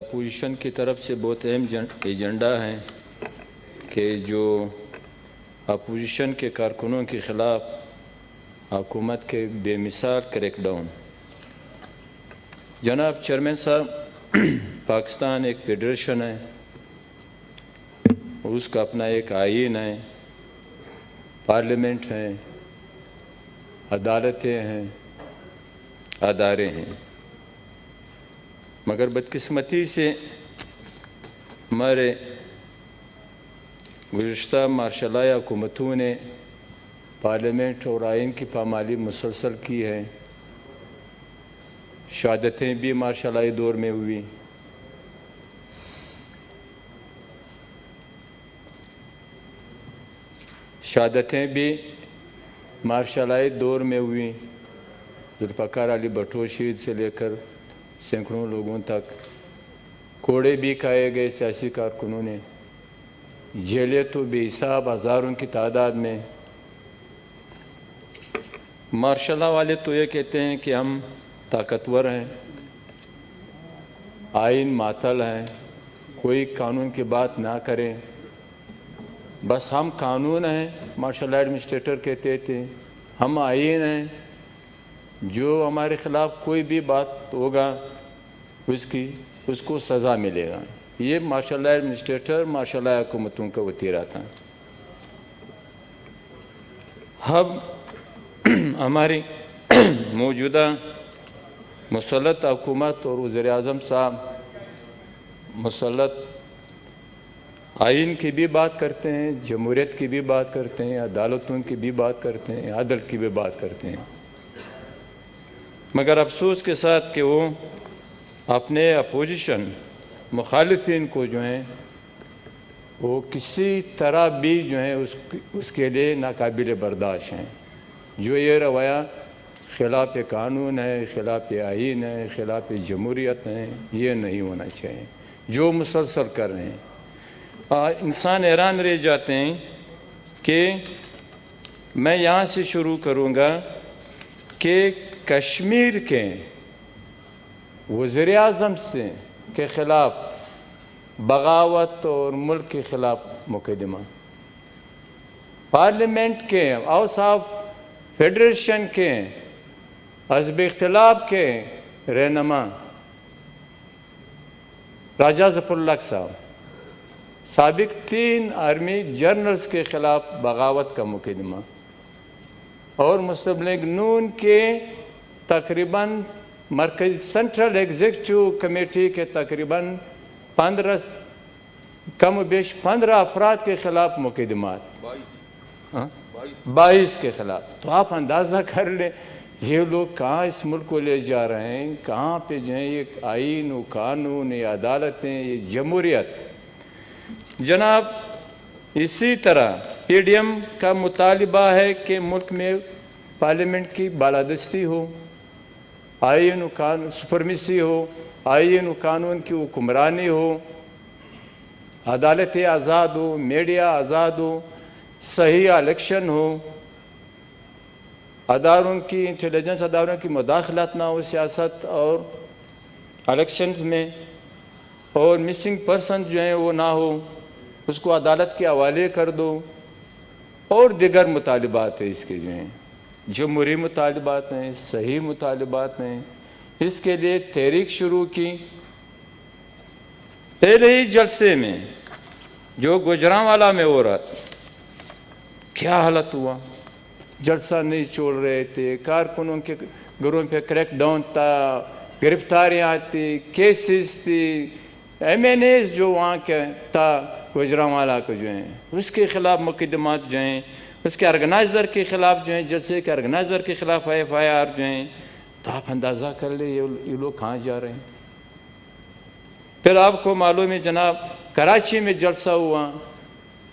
Opposition کی طرف سے بہت اہم ایجنڈا ہے کہ جو اپوزیشن کے کارکنوں کے خلاف حکومت کے بے مثال کریک ڈاؤن۔ جناب چیئرمین صاحب، پاکستان ایک فیڈریشن ہے، اس کا اپنا ایک آئین ہے، پارلیمنٹ ہے، عدالتیں ہیں، ادارے ہیں، مگر بدقسمتی سے ہمارے گزشتہ مارشالائی حکومتوں نے پارلیمنٹ اور آئین کی پامالی مسلسل کی ہے۔ شہادتیں بھی مارشالائی دور میں ہوئی، شہادتیں بھی مارشالائی دور میں ہوئی، ذوالفقار علی بھٹو شہید سے لے کر سینکڑوں لوگوں تک، کوڑے بھی کھائے گئے سیاسی کارکنوں نے، جیلیں تو بے حساب ہزاروں کی تعداد میں۔ مارشاء اللہ والے تو یہ کہتے ہیں کہ ہم طاقتور ہیں، آئین معطل ہیں، کوئی قانون کی بات نہ کریں، بس ہم قانون ہیں۔ مارشل لا ایڈمنسٹریٹر کہتے تھے ہم آئین ہیں، جو ہمارے خلاف کوئی بھی بات ہوگا اس کو سزا ملے گا۔ یہ martial law administrator martial law حکومتوں کا وتیرہ تھا۔ اب ہماری موجودہ مسلط حکومت اور وزیر اعظم صاحب مسلط آئین کی بھی بات کرتے ہیں، جمہوریت کی بھی بات کرتے ہیں، عدالتوں کی بھی بات کرتے ہیں، عدل کی بھی بات کرتے ہیں، مگر افسوس کے ساتھ کہ وہ اپنے اپوزیشن مخالفین کو جو ہیں وہ کسی طرح بھی جو ہیں اس کے لیے ناقابل برداشت ہیں۔ جو یہ رویہ خلاف قانون ہے، خلاف آئین ہے، خلاف جمہوریت ہے، یہ نہیں ہونا چاہیے جو مسلسل کر رہے ہیں۔ انسان حیران رہ جاتے ہیں کہ میں یہاں سے شروع کروں گا کہ کشمیر کے وزیر اعظم کے خلاف بغاوت اور ملک کے خلاف مقدمہ، پارلیمنٹ کے ہاؤس آف فیڈریشن کے حزب اختلاف کے رہنما راجہ ظفر الحق صاحب، سابق 3 آرمی جنرلز کے خلاف بغاوت کا مقدمہ، اور مسلم لیگ نون کے تقریباً مرکزی سینٹرل ایگزیکٹو کمیٹی کے تقریباً 15 کم و بیش 15 افراد کے خلاف مقدمات، 22 کے خلاف۔ تو آپ اندازہ کر لیں یہ لوگ کہاں اس ملک کو لے جا رہے ہیں، کہاں پہ جو ہیں یہ آئین و قانون، یہ عدالتیں، یہ جمہوریت۔ جناب اسی طرح پی ڈی ایم کا مطالبہ ہے کہ ملک میں پارلیمنٹ کی بالادستی ہو، آئین و قانون سپرمیسی ہو، آئین و قانون کی حکمرانی ہو، عدالتیں آزاد ہو، میڈیا آزاد ہو، صحیح الیکشن ہو، اداروں کی انٹیلیجنس اداروں کی مداخلت نہ ہو سیاست اور الیکشنز میں، اور مسنگ پرسن جو ہیں وہ نہ ہو، اس کو عدالت کے حوالے کر دو، اور دیگر مطالبات ہیں اس کے جو ہیں، جمہوری مطالبات ہیں، صحیح مطالبات ہیں۔ اس کے لیے تحریک شروع کی۔ پہلے ہی جلسے میں جو گوجرانوالا میں ہو رہا تھا، کیا حالت ہوا، جلسہ نہیں چھوڑ رہے تھے، کارکنوں کے گھروں پہ کریک ڈاؤن تھا، گرفتاریاں تھی، کیسز تھی، ایم این ایز جو وہاں کے تھا گوجرانوالا کو جو ہیں اس کے خلاف مقدمات جو ہیں، اس کے آرگنائزر کے خلاف جو ہیں، جلسے کے آرگنائزر کے خلاف ایف آئی آر جو ہیں۔ تو آپ اندازہ کر لیں یہ لوگ کہاں جا رہے ہیں۔ پھر آپ کو معلوم ہے جناب کراچی میں جلسہ ہوا،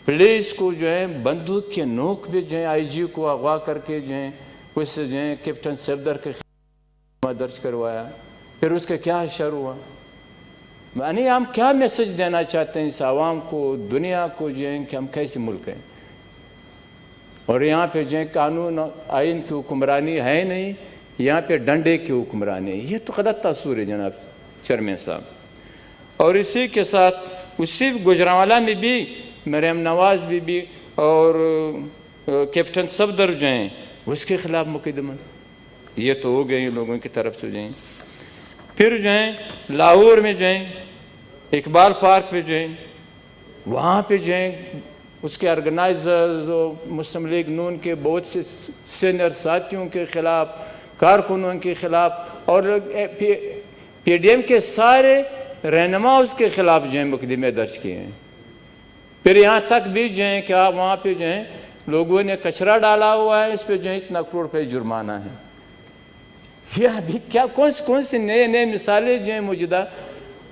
پولیس کو جو ہے بندوق کے نوک پہ جو ہے آئی جی کو اغوا کر کے جو ہیں اس سے جو ہے کیپٹن صفدر کے خلاف درج کروایا۔ پھر اس کا کیا اشر ہوا، یعنی ہم کیا میسج دینا چاہتے ہیں اس عوام کو، دنیا کو جو ہے کہ ہم کیسے ملک ہیں، اور یہاں پہ جو ہے قانون آئین کی حکمرانی ہے نہیں، یہاں پہ ڈنڈے کی حکمرانی ہے۔ یہ تو غلط تصور ہے جناب چیئرمین صاحب۔ اور اسی کے ساتھ اسی گوجرانوالا میں بھی مریم نواز بی اور کیپٹن صفدر جو ہیں اس کے خلاف مقدمہ، یہ تو ہو گئے لوگوں کی طرف سے جو ہیں۔ پھر جو ہیں لاہور میں جو ہیں اقبال پارک پہ جو ہیں وہاں پہ جو ہیں اس کے آرگنائزرز اور مسلم لیگ نون کے بہت سے سینئر ساتھیوں کے خلاف، کارکنوں کے خلاف اور پی ڈی ایم کے سارے رہنما اس کے خلاف جو ہیں مقدمے درج کیے ہیں۔ پھر یہاں تک بھی جو ہیں کہ آپ وہاں پہ جو ہیں لوگوں نے کچرا ڈالا ہوا ہے، اس پہ جو ہے اتنا کروڑ روپے جرمانہ ہے۔ یہ ابھی کیا کون سی نئے مثالیں جو ہیں موجودہ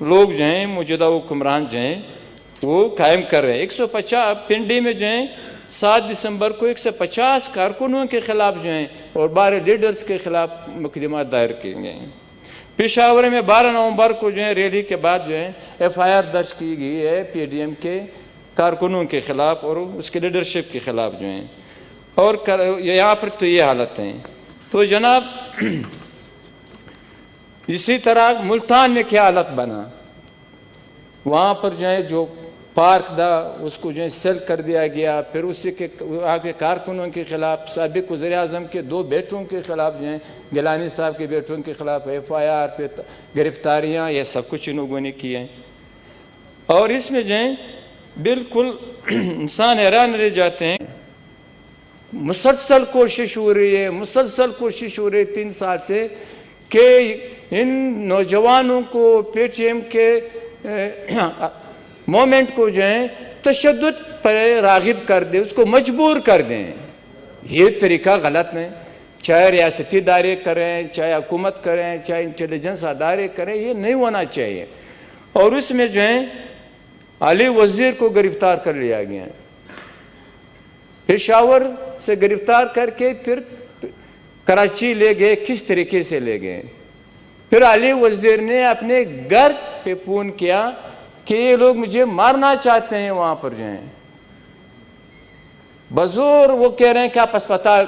لوگ جو ہیں موجودہ حکمران جو ہیں وہ قائم کر رہے ہیں۔ 150 پنڈی میں جو ہیں 7 دسمبر کو 150 کارکنوں کے خلاف جو ہیں اور 12 لیڈرز کے خلاف مقدمات دائر کیے گئے ہیں۔ پشاور میں 12 نومبر کو جو ہے ریلی کے بعد جو ہے ایف آئی آر درج کی گئی ہے پی ڈی ایم کے کارکنوں کے خلاف اور اس کے لیڈرشپ کے خلاف جو ہیں، اور یہاں پر تو یہ حالت ہیں۔ تو جناب اسی طرح ملتان میں کیا حالت بنا، وہاں پر جو ہے جو پارک تھا اس کو جو ہے سیل کر دیا گیا، پھر اسی کے وہاں کے کارکنوں کے خلاف، سابق وزیر اعظم کے 2 بیٹوں کے خلاف جو ہیں گیلانی صاحب کے بیٹوں کے خلاف ایف آئی آر پہ گرفتاریاں، یہ سب کچھ ان لوگوں نے کیے ہیں۔ اور اس میں جو ہے بالکل انسان حیران رہ جاتے ہیں۔ مسلسل کوشش ہو رہی ہے 3 سال سے کہ ان نوجوانوں کو پی ٹی ایم کے مومنٹ کو جو ہے تشدد پر راغب کر دیں، اس کو مجبور کر دیں۔ یہ طریقہ غلط نہیں، چاہے ریاستی ادارے کریں، چاہے حکومت کریں، چاہے انٹیلیجنس ادارے کریں، یہ نہیں ہونا چاہیے۔ اور اس میں جو ہے علی وزیر کو گرفتار کر لیا گیا، پشاور سے گرفتار کر کے پھر کراچی لے گئے، کس طریقے سے لے گئے۔ پھر علی وزیر نے اپنے گھر پہ فون کیا کہ یہ لوگ مجھے مارنا چاہتے ہیں وہاں پر جو ہیں، بزور وہ کہہ رہے ہیں کہ آپ اسپتال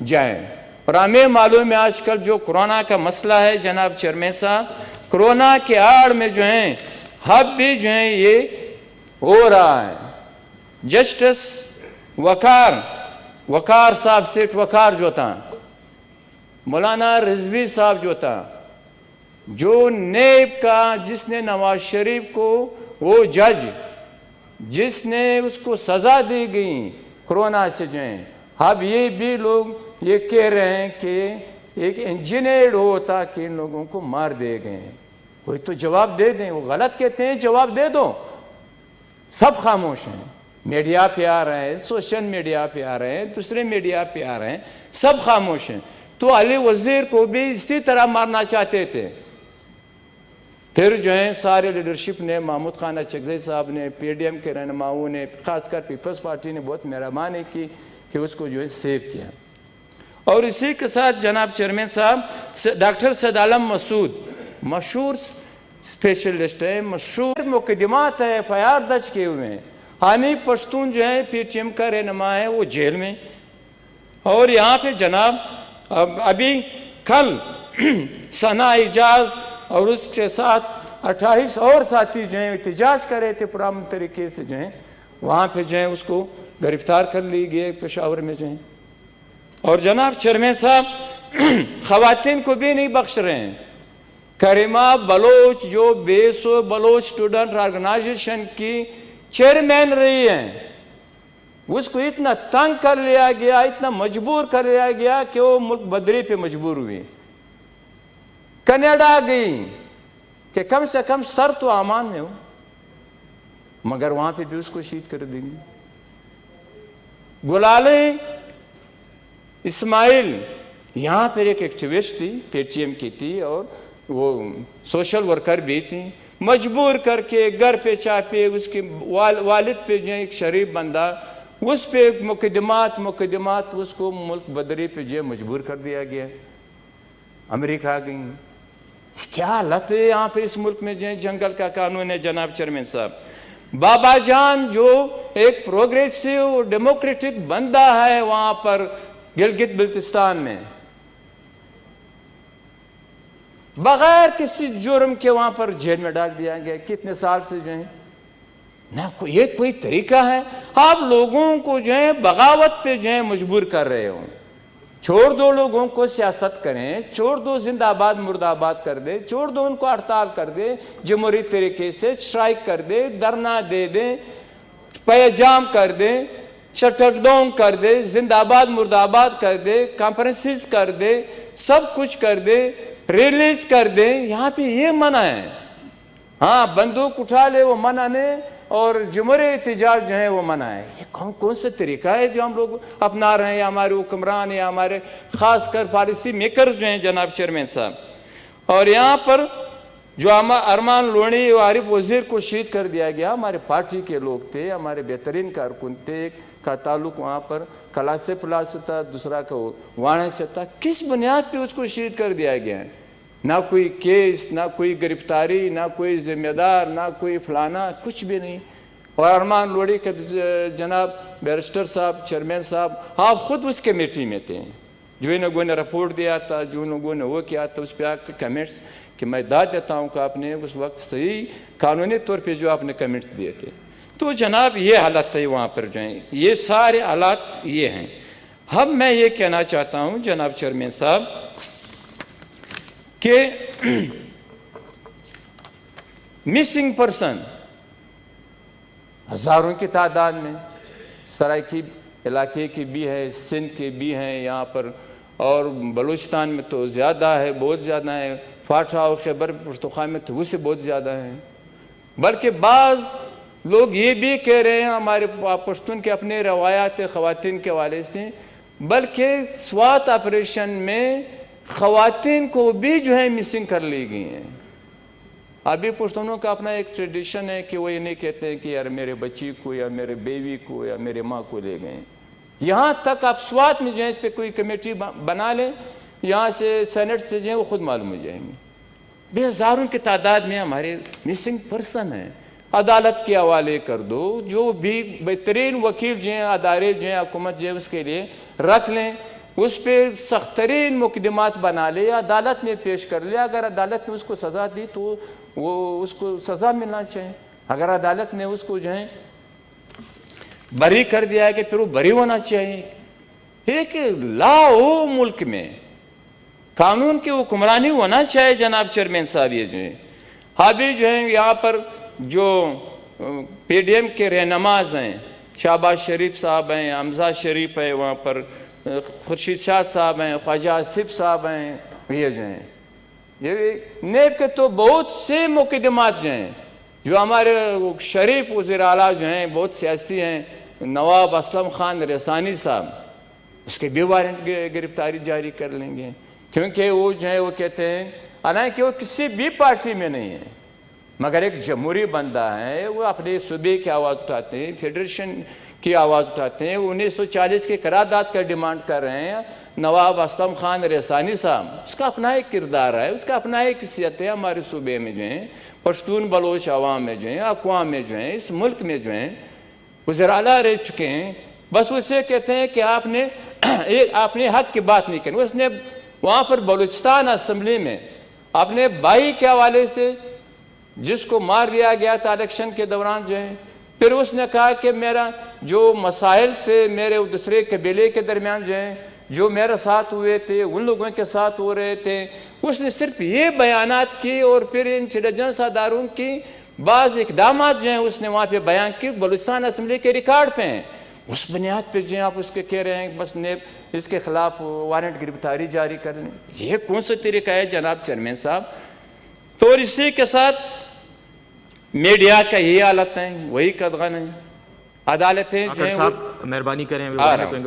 جائیں۔ اور ہمیں معلوم ہے آج کل جو کورونا کا مسئلہ ہے جناب چیئرمین صاحب، کورونا کے آڑ میں جو ہیں اب بھی جو ہیں یہ ہو رہا ہے۔ جسٹس وقار صاحب، سیٹ وقار جو تھا، مولانا رضوی صاحب جو تھا، جو نیب کا جس نے نواز شریف کو وہ جج جس نے اس کو سزا دی گئی کورونا سے جو ہیں، اب یہ بھی لوگ یہ کہہ رہے ہیں کہ ایک انجینئرڈ ہوتا کہ ان لوگوں کو مار دے گئے۔ کوئی تو جواب دے دیں، وہ غلط کہتے ہیں جواب دے دو۔ سب خاموش ہیں، میڈیا پہ آ رہے ہیں، سوشل میڈیا پہ آ رہے ہیں، دوسرے میڈیا پہ آ رہے ہیں، سب خاموش ہیں۔ تو علی وزیر کو بھی اسی طرح مارنا چاہتے تھے۔ پھر جو ہیں سارے لیڈرشپ نے، محمود خان اچکزئی صاحب نے، پی ڈی ایم کے رہنماؤں نے، خاص کر پیپلز پارٹی نے بہت مہربانی کی کہ اس کو جو ہے سیو کیا۔ اور اسی کے ساتھ جناب چیئرمین صاحب ڈاکٹر سید عالم مسعود مشہور اسپیشلسٹ ہے، مشہور مقدمات ہے، ایف آئی آر درج کیے ہوئے ہیں۔ حانی پشتون جو ہے پی ٹی ایم کا رہنما ہے، وہ جیل میں۔ اور یہاں پہ جناب ابھی کل ثنا اعجاز اور اس کے ساتھ 28 اور ساتھی جو ہیں احتجاج کر رہے تھے پرامن طریقے سے جو ہیں، وہاں پہ جو ہے اس کو گرفتار کر لی گئے پشاور میں جو ہیں۔ اور جناب چیئرمین صاحب خواتین کو بھی نہیں بخش رہے ہیں۔ کریمہ بلوچ جو بیسو بلوچ اسٹوڈنٹ آرگنائزیشن کی چیئرمین رہی ہیں، اس کو اتنا تنگ کر لیا گیا، اتنا مجبور کر لیا گیا کہ وہ ملک بدری پہ مجبور ہوئی، کینیڈا گئی کہ کم سے کم سر تو امان میں ہو، مگر وہاں پہ بھی اس کو شہید کر دیں گے۔ گلالی اسماعیل یہاں پر ایک ایکٹیوسٹ تھی، پی ٹی ایم کی تھی اور وہ سوشل ورکر بھی تھی، مجبور کر کے گھر پہ چاپے، اس کے والد پہ جو ہے ایک شریف بندہ، اس پہ مقدمات اس کو ملک بدری پہ جو ہے مجبور کر دیا گیا۔ امریکہ گئی، کیا حالت ہے یہاں پہ اس ملک میں جو ہے جنگل کا قانون ہے جناب چیئرمین صاحب۔ بابا جان جو ایک پروگریسو ڈیموکریٹک بندہ ہے وہاں پر گلگت بلتستان میں، بغیر کسی جرم کے وہاں پر جیل میں ڈال دیا گیا، کتنے سال سے جو ہے نہ یہ کوئی طریقہ ہے؟ آپ لوگوں کو جو ہے بغاوت پہ جو ہے مجبور کر رہے ہو. چھوڑ دو لوگوں کو سیاست کریں، چھوڑ دو زندہ آباد مرد آباد کر دے، چھوڑ دو ان کو ہڑتال کر دے، جمہوری طریقے سے اسٹرائک کر دے، دھرنا دے دیں، پیجام کر دیں، شٹ ڈاؤن کر دے، زندہ آباد مرد آباد کر دے، کانفرنسز کر دے، سب کچھ کر دے، ریلیز کر دیں. یہاں پہ یہ منع ہے. ہاں بندوق اٹھا لے وہ منع نہیں، اور جمہوری احتجاج جو ہے وہ منع ہے. یہ کون سا طریقہ ہے جو ہم لوگ اپنا رہے ہیں، یا ہمارے حکمران یا ہمارے خاص کر پالیسی میکرز جو ہیں جناب چیئرمین صاحب. اور یہاں پر جو ارمان لونی و عارف وزیر کو شہید کر دیا گیا، ہمارے پارٹی کے لوگ تھے، ہمارے بہترین کارکن تھے. ایک کا تعلق وہاں پر کلا سے پلا سے تھا، دوسرا کا وانے سے تھا. کس بنیاد پہ اس کو شہید کر دیا گیا ہے؟ نہ کوئی کیس، نہ کوئی گرفتاری، نہ کوئی ذمہ دار، نہ کوئی فلانا، کچھ بھی نہیں. اور ارمان لوڑی کے جناب بیرسٹر صاحب، چیئرمین صاحب، آپ خود اس کمیٹی میں تھے. جو ان لوگوں نے رپورٹ دیا تھا، جو ان لوگوں نے وہ کیا تھا، اس پہ آ کے کمنٹس کہ میں داد دیتا ہوں کہ آپ نے اس وقت صحیح قانونی طور پہ جو آپ نے کمنٹس دیے تھے. تو جناب یہ حالت ہے وہاں پر جو ہیں، یہ سارے حالات یہ ہیں. اب میں یہ کہنا چاہتا ہوں جناب چیئرمین صاحب کہ مسنگ پرسن ہزاروں کی تعداد میں، سرائکی علاقے کی بھی ہے، سندھ کے بھی ہیں یہاں پر، اور بلوچستان میں تو زیادہ ہے، بہت زیادہ ہے. فاٹا اور خیبر پختونخوا میں تو وہ سے بہت زیادہ ہیں. بلکہ بعض لوگ یہ بھی کہہ رہے ہیں ہمارے پشتون کے اپنے روایات خواتین کے حوالے سے، بلکہ سوات آپریشن میں خواتین کو بھی جو ہے مسنگ کر لی گئی ہیں. ابھی پشتونوں کا اپنا ایک ٹریڈیشن ہے کہ وہ یہ نہیں کہتے ہیں کہ یار میرے بچی کو یا میرے بیوی کو یا میرے ماں کو لے گئے. یہاں تک آپ سوات میں جو ہے اس پہ کوئی کمیٹی بنا لیں، یہاں سے سینٹ سے جو ہے وہ خود معلوم ہو جائیں گے. بے ہزاروں کی تعداد میں ہمارے مسنگ پرسن ہیں. عدالت کے حوالے کر دو، جو بھی بہترین وکیل جو ہیں، ادارے جو ہیں، حکومت جو ہے اس کے لیے رکھ لیں، اس پہ سخت ترین مقدمات بنا لے، عدالت میں پیش کر لے. اگر عدالت نے اس کو سزا دی تو وہ اس کو سزا ملنا چاہیے. اگر عدالت نے اس کو جو ہے بری کر دیا ہے کہ پھر وہ بری ہونا چاہیے. ایک لا ہو ملک میں، قانون کی حکمرانی ہونا چاہیے جناب چیئرمین صاحب. یہ جو ہے ابھی جو ہے یہاں پر جو پی ڈی ایم کے رہنماز ہیں، شہباز شریف صاحب ہیں، حمزہ شریف ہے وہاں پر، خورشید شاہ صاحب ہیں، خواجہ آصف صاحب ہیں، یہ جو ہیں یہ نیب کے تو بہت سے مقدمات جو ہیں، جو ہمارے شریف وزیر اعلیٰ جو ہیں بہت سیاسی ہیں، نواب اسلم خان رسانی صاحب، اس کے بھی وارنٹ گرفتاری جاری کر لیں گے. کیونکہ وہ جو ہے وہ کہتے ہیں حالانکہ وہ کسی بھی پارٹی میں نہیں ہے، مگر ایک جمہوری بندہ ہے، وہ اپنے صوبے کی آواز اٹھاتے ہیں، فیڈریشن کی آواز اٹھاتے ہیں. وہ 1940 کے قرارداد کا ڈیمانڈ کر رہے ہیں. نواب اسلم خان رسانی صاحب، اس کا اپنا ایک کردار ہے، اس کا اپنا ایک حیثیت ہے ہمارے صوبے میں جو ہیں، پشتون بلوچ عوام میں جو ہیں، اقوام میں جو ہیں، اس ملک میں جو ہیں وزیر اعلیٰ رہ چکے ہیں. بس اسے کہتے ہیں کہ آپ نے حق کی بات نہیں کرنی. اس نے وہاں پر بلوچستان اسمبلی میں اپنے بھائی کے حوالے سے، جس کو مار دیا گیا تھا الیکشن کے دوران جو ہے، پھر اس نے کہا کہ میرا جو مسائل تھے میرے دوسرے قبیلے کے درمیان جو ہیں، جو میرے ساتھ ہوئے تھے ان لوگوں کے ساتھ ہو رہے تھے. اس نے صرف یہ بیانات کی، اور پھر انٹیلیجنس اداروں کی بعض اقدامات جو ہیں اس نے وہاں پہ بیان کی، بلوچستان اسمبلی کے ریکارڈ پہ ہیں. اس بنیاد پہ جو ہیں آپ اس کے کہہ رہے ہیں بس نیب اس کے خلاف وارنٹ گرفتاری جاری کر لیں. یہ کون سا طریقہ ہے جناب چیئرمین صاحب؟ تو اسی کے ساتھ میڈیا کا یہ حالت ہے، وہی قدغن ہے. عدالتیں جو ہیں مہربانی کریں،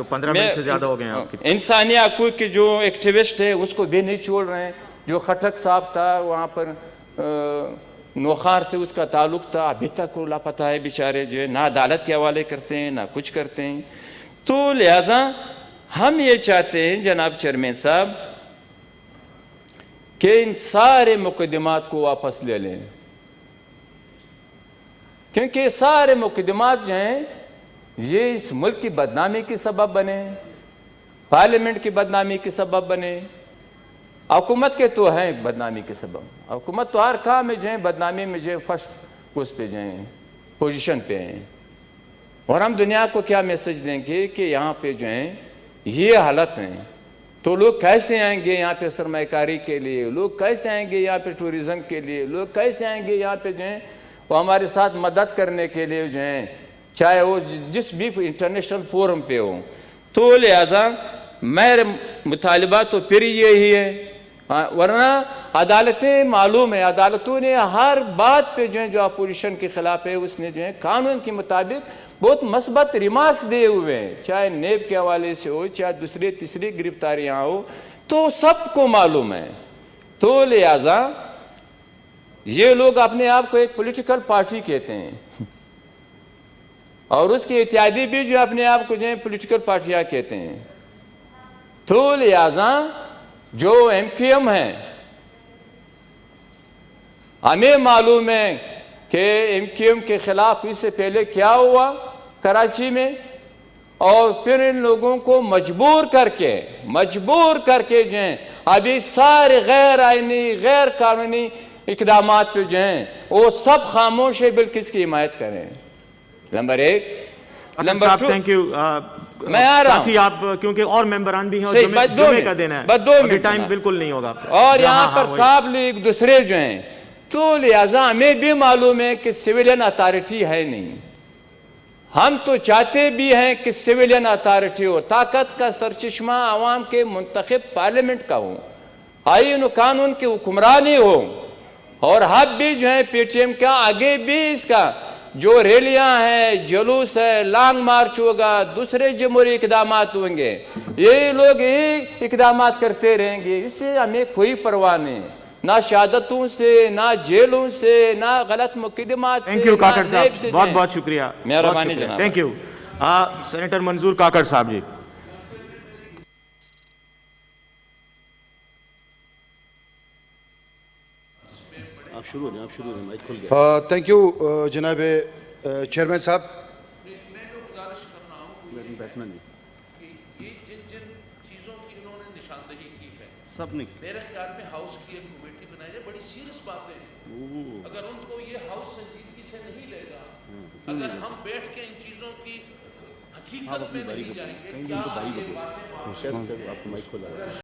15 منٹ سے زیادہ ہو گئے ہیں. انسانی حقوق کے جو ایکٹیوسٹ ہے اس کو بھی نہیں چھوڑ رہے ہیں. جو خٹک صاحب تھا وہاں پر نوخار سے اس کا تعلق تھا، ابھی تک وہ لاپتہ ہے بیچارے، جو ہے نہ عدالت کے حوالے کرتے ہیں نہ کچھ کرتے ہیں. تو لہذا ہم یہ چاہتے ہیں جناب چیئرمین صاحب کہ ان سارے مقدمات کو واپس لے لیں، کیونکہ سارے مقدمات جو ہیں یہ اس ملک کی بدنامی کی سبب بنے، پارلیمنٹ کی بدنامی کی سبب بنے. حکومت کے تو ہیں بدنامی کے سبب، حکومت تو ہر کام میں جو ہے بدنامی میں جو ہے فرسٹ اس پہ جو ہیں پوزیشن پہ ہیں، اور ہم دنیا کو کیا میسج دیں گے کہ یہاں پہ جو ہیں یہ حالت ہیں، تو لوگ کیسے آئیں گے یہاں پہ سرمایہ کاری کے لیے، لوگ کیسے آئیں گے یہاں پہ ٹورزم کے لیے، لوگ کیسے آئیں گے یہاں پہ جو ہیں وہ ہمارے ساتھ مدد کرنے کے لیے جو ہیں، چاہے وہ جس بھی انٹرنیشنل فورم پہ ہو. تو لہٰذا میرے مطالبہ تو پھر یہی ہے، ورنہ عدالتیں معلوم ہے، عدالتوں نے ہر بات پہ جو ہے جو اپوزیشن کے خلاف ہے اس نے جو ہے قانون کے مطابق بہت مثبت ریمارکس دیے ہوئے ہیں، چاہے نیب کے حوالے سے ہو چاہے دوسری تیسری گرفتاریاں ہو، تو سب کو معلوم ہے. تو لہٰذا یہ لوگ اپنے آپ کو ایک پولیٹیکل پارٹی کہتے ہیں اور اس کے اتحادی بھی جو اپنے آپ کو جو ہے پولیٹیکل پارٹیاں کہتے ہیں. تو لہٰذا جو ایم کیو ایم ہے، ہمیں معلوم ہے کہ ایم کیو ایم کے خلاف اس سے پہلے کیا ہوا کراچی میں، اور پھر ان لوگوں کو مجبور کر کے جو ہیں ابھی سارے غیر آئینی غیر قانونی اقدامات پہ جو ہیں وہ سب خاموش ہے، بلکہ اس کی حمایت کریں. نمبر ایک. نمبر صاحب ٹو، تھینک یو. میں آ رہا ہوں کافی آپ کیونکہ اور ممبران بھی ہیں اور جمعے کا دن ہے، ابھی ٹائم بالکل نہیں ہوگا اور یہاں پر قابل ایک دوسرے جو ہیں. تو لہٰذا ہمیں بھی معلوم ہے کہ سویلین اتھارٹی ہے نہیں، ہم تو چاہتے بھی ہیں کہ سویلین اتھارٹی ہو، طاقت کا سرچشمہ عوام کے منتخب پارلیمنٹ کا ہو، آئین و قانون کی حکمرانی ہو، اور ہم بھی جو ہے پی ٹی ایم کا آگے بھی اس کا جو ریلیاں ہیں، جلوس ہے، لانگ مارچ ہوگا، دوسرے جمہوری اقدامات ہوں گے، یہ لوگ یہی اقدامات کرتے رہیں گے. اس سے ہمیں کوئی پرواہ نہیں، نہ شہادتوں سے، نہ جیلوں سے، نہ غلط مقدمات سے. تھینک یو کاکڑ صاحب، بہت بہت شکریہ. مہربانی جناب. Thank you. سینیٹر منظور کاکڑ صاحب جی. آپ شروع ہیں مائک کھل گیا. تھینک یو جناب چیئرمین صاحب. میں تو گزارش کر رہا ہوں بیٹھنا نہیں کہ یہ جن چیزوں کی انہوں نے نشاندہی کی ہے، سب نے میرے خیال میں ہاؤس کی ایک کمیٹی بنائی جائے. بڑی سیریس باتیں ہیں، اگر ان کو یہ ہاؤس سنجیدگی سے نہیں لے گا، اگر ہم بیٹھ کے ان چیزوں کی حقیقت میں نہیں جائیں گے، کیا یہ باتیں آپ کو مائک کھلا ہے.